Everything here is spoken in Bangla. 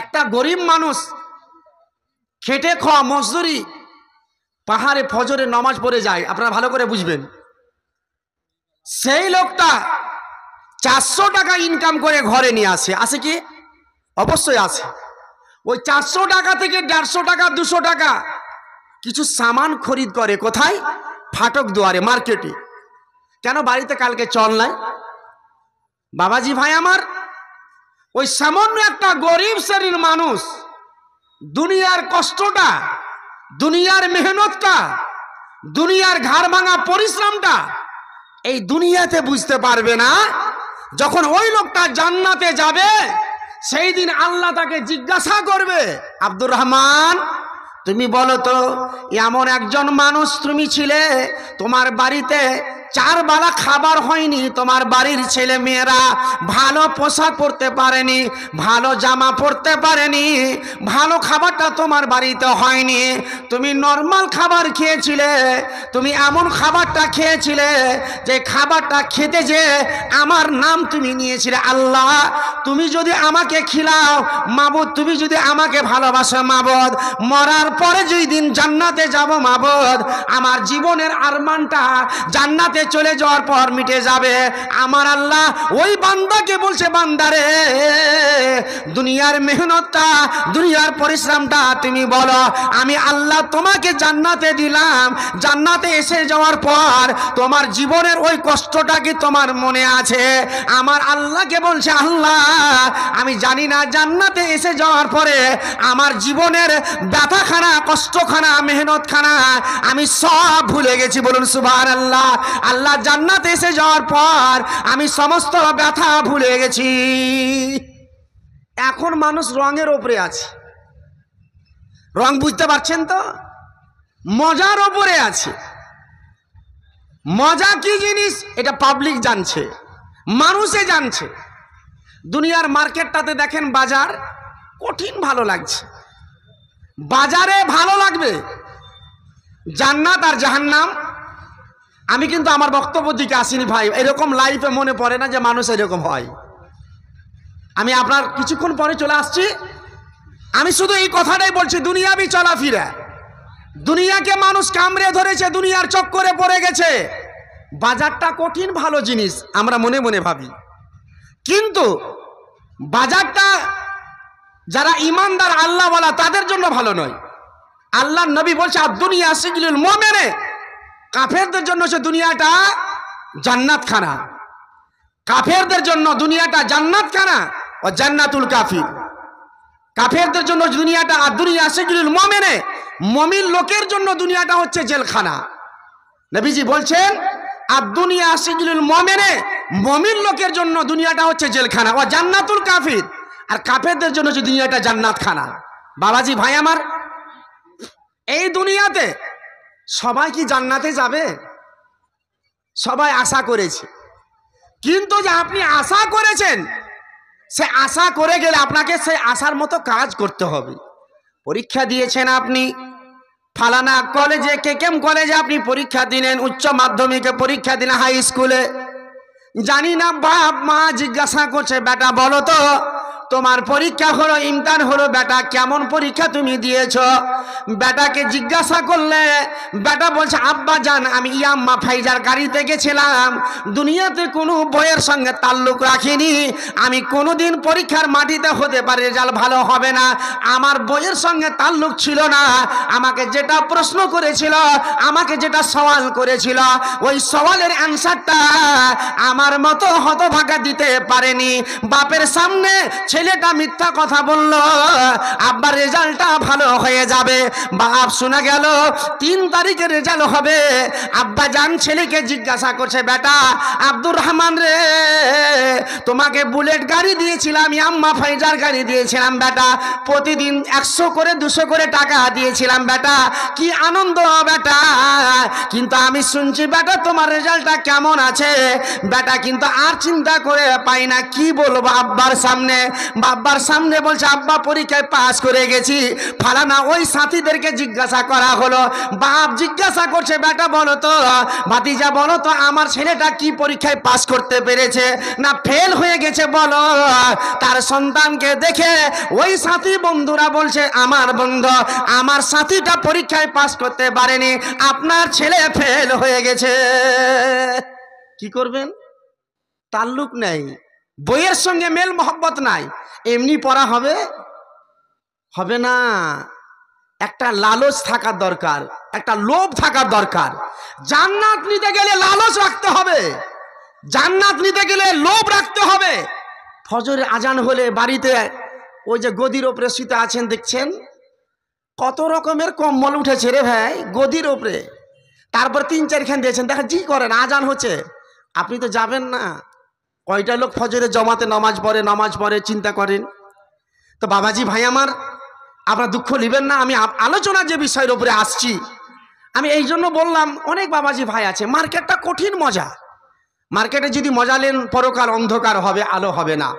একটা গরিব মানুষ খেটে খাওয়া মজদুরি পাহাড়ে ফজরে নামাজ পড়ে যায়, আপনারা ভালো করে বুঝবেন। সেই লোকটা 400 টাকা ইনকাম করে ঘরে নিয়ে আসে কি? অবশ্যই আসে। ওই 400 টাকা থেকে 150 টাকা 200 টাকা কিছু সামান খরিদ করে কোথায়? ফাটক দুয়ারে, মার্কেটে। কেন বাড়িতে কালকে চল নাই? বাবাজি ভাই আমার, ওই সামান্য একটা গরিব শ্রেণীর মানুষ দুনিয়ার কষ্টটা, দুনিয়ার মেহনতটা, দুনিয়ার ঘাড় ভাঙা পরিশ্রমটা এই দুনিয়াতে বুঝতে পারবে না। যখন ওই লোকটা জান্নাতে যাবে সেই দিন আল্লাহ তাকে জিজ্ঞাসা করবে, আব্দুর রহমান তুমি বলো তো, এমন একজন মানুষ তুমি ছিলে, তোমার বাড়িতে 4 বেলা খাবার হয়নি, তোমার বাড়ির ছেলে মেয়েরা ভালো পোশাক পরতে পারেনি, ভালো জামা পরতে পারেনি, ভালো খাবারটা তোমার বাড়িতে হয়নি, তুমি নর্মাল খাবার খেয়েছিলে, তুমি এমন খাবারটা খেয়েছিলে যে খাবারটা খেতে যে আমার নাম তুমি নিয়েছিলে। আল্লাহ তুমি যদি আমাকে খিলাও মাবুদ, তুমি যদি আমাকে ভালোবাসো মাবুদ, মরার পরে যেই দিন জান্নাতে যাব মাবুদ, আমার জীবনের আরমানটা জান্নাতে চলে যাওয়ার পর মিটে যাবে। আমার আল্লাহ ওই বান্দাকে বলছে, বান্দারে দুনিয়ার মেহনতটা, দুনিয়ার পরিশ্রমটা তুমি বলো, আমি আল্লাহ তোমাকে জান্নাতে দিলাম, জান্নাতে এসে যাওয়ার পর তোমার জীবনের ওই কষ্টটা কি তোমার মনে আছে? আমার আল্লাহকে বলছে, আল্লাহ আমি জানি না জান্নাতে এসে যাওয়ার পরে আমার জীবনের ব্যথাখানা, কষ্টখানা, মেহনতখানা আমি সব ভুলে গেছি। বলুন সুবহানাল্লাহ। আল্লাহ জান্নাতে এসে যাওয়ার পর আমি সমস্ত ব্যথা ভুলে গেছি। এখন মানুষ রঙের ওপরে আছে, রং বুঝতে পারছেন তো? মজার ওপরে আছে। মজা কি জিনিস এটা পাবলিক জানছে, মানুষে জানছে। দুনিয়ার মার্কেটটাতে দেখেন বাজার কঠিন ভালো লাগছে, বাজারে ভালো লাগবে জান্নাত আর জাহান্নাম। আমি কিন্তু আমার বক্তব্য দিকে আসিনি ভাই, এরকম লাইফে মনে পড়ে না যে মানুষ এরকম হয়। আমি আপনার কিছুক্ষণ পরে চলে আসছি। আমি শুধু এই কথাটাই বলছি, দুনিয়াবি চলাফেরা, দুনিয়াকে মানুষ কামড়ে ধরেছে, দুনিয়ার চক্করে পড়ে গেছে। বাজারটা কঠিন ভালো জিনিস আমরা মনে মনে ভাবি, কিন্তু বাজারটা যারা ইমানদার আল্লাহওয়ালা তাদের জন্য ভালো নয়। আল্লাহর নবী বলছে, আর দুনিয়া সিজনুল মুমিন, কাফেরদের জন্য সে দুনিয়াটা জান্নাত খানা। কাফেরদের জন্য দুনিয়াটা জান্নাত খানা ও জান্নাতুল কাফির। কাফেরদের জন্য দুনিয়াটা, আর দুনিয়া সিজনুল মুমিন, মুমিন লোকের জন্য দুনিয়াটা হচ্ছে জেলখানা। নবীজি বলছেন, আর দুনিয়া সিজনুল মুমিন, মুমিন লোকের জন্য দুনিয়াটা হচ্ছে জেলখানা ও জান্নাতুল কাফির, আর কাফেরদের জন্য হচ্ছে দুনিয়াটা জান্নাত খানা। বাবাজি ভাই আমার, এই দুনিয়াতে সবাই কি জান্নাতে যাবে? সবাই আশা করেছে, কিন্তু যে আপনি আশা করেছেন সে আশা করে গেলে আপনাকে সেই আশার মতো কাজ করতে হবে। পরীক্ষা দিয়েছেন আপনি ফালানা কলেজে, কেকেম কলেজে আপনি পরীক্ষা দিলেন, উচ্চ মাধ্যমিকে পরীক্ষা দিলেন, হাই স্কুলে, জানি না বাপ মা জিজ্ঞাসা করছে, বেটা বলো তো তোমার পরীক্ষা হলো, ইমতাহান হলো, বেটা কেমন পরীক্ষা তুমি দিয়েছ? বেটাকে জিজ্ঞাসা করলে বেটা বলছে, আব্বা জান আমি ইয়াম্মা ফাইজার গাড়িতে গেছিলাম, দুনিয়াতে কোনো বইয়ের সঙ্গে তাল্লুক রাখিনি, আমি কোনোদিন পরীক্ষার মাটিতে হতে পারে রেজাল্ট ভালো হবে না, আমার বইয়ের সঙ্গে তাল্লুক ছিল না, আমাকে যেটা প্রশ্ন করেছিল, আমাকে যেটা সওয়াল করেছিল, ওই সওয়ালের অ্যান্সারটা আমার মতো হতভাগা দিতে পারেনি। বাপের সামনে ছেলেটা মিথ্যা কথা বলল, আব্বার রেজাল্টটা ভালো হয়ে যাবে। বাপ শোনা গেল 3 তারিখে রেজাল্ট হবে, আব্বা জান ছেলেকে জিজ্ঞাসা করছে, বেটা আব্দুর রহমান রে, তোমাকে বুলেট গাড়ি দিয়েছিলাম, আম্মা ফাইজার গাড়ি দিয়েছিলাম, বেটা প্রতিদিন 100 করে 200 করে টাকা দিয়েছিলাম, বেটা কি আনন্দ বেটা, কিন্তু আমি শুনছি বেটা তোমার রেজাল্টটা কেমন আছে, বেটা কিন্তু আর চিন্তা করে পাই না কি বলবো আব্বার সামনে। বাবার সামনে বলছে আব্বা পরীক্ষায় পাস করে গেছি। ফালানা ওই সাথীদেরকে জিজ্ঞাসা করা হলো, বাপ জিজ্ঞাসা করছে বেটা বলো তো, ভাতিজা বলো তো আমার ছেলেটা কি পরীক্ষায় পাস করতে পেরেছে না ফেল হয়ে গেছে বলো। তার সন্তানকে দেখে ওই সাথী বন্ধুরা বলছে আমার বন্ধু আমার সাথীটা পরীক্ষায় পাস করতে পারেনি, আপনার ছেলে ফেল হয়ে গেছে। কি করবেন? তাল্লুক নেই, বইয়ের সঙ্গে মেল মহব্বত নাই, এমনি পড়া হবে হবে না। একটা লালচ থাকার দরকার, একটা লোভ থাকার দরকার। জান্নাত নিতে গেলে লালচ রাখতে হবে, জান্নাত নিতে গেলে লোভ রাখতে হবে। ফজরের আজান হলে বাড়িতে ওই যে গদির ওপরে শুতে আছেন দেখছেন কত রকমের কম্বল উঠেছে রে ভাই গদির ওপরে, তারপর 3-4খান দিয়েছেন, দেখা জি করেন আজান হচ্ছে, আপনি তো যাবেন না। কয়টা লোক ফজরে জমাতে নামাজ পড়ে চিন্তা করেন। তো বাবাজি ভাই আমার, আপনারা দুঃখ নেবেন না, আমি আলোচনা যে বিষয়ের উপরে আসছি আমি এই জন্য বললাম, অনেক বাবাজি ভাই আছে, মার্কেটটা কঠিন মজা, মার্কেটে যদি মজা নেন পরকাল অন্ধকার হবে, আলো হবে না।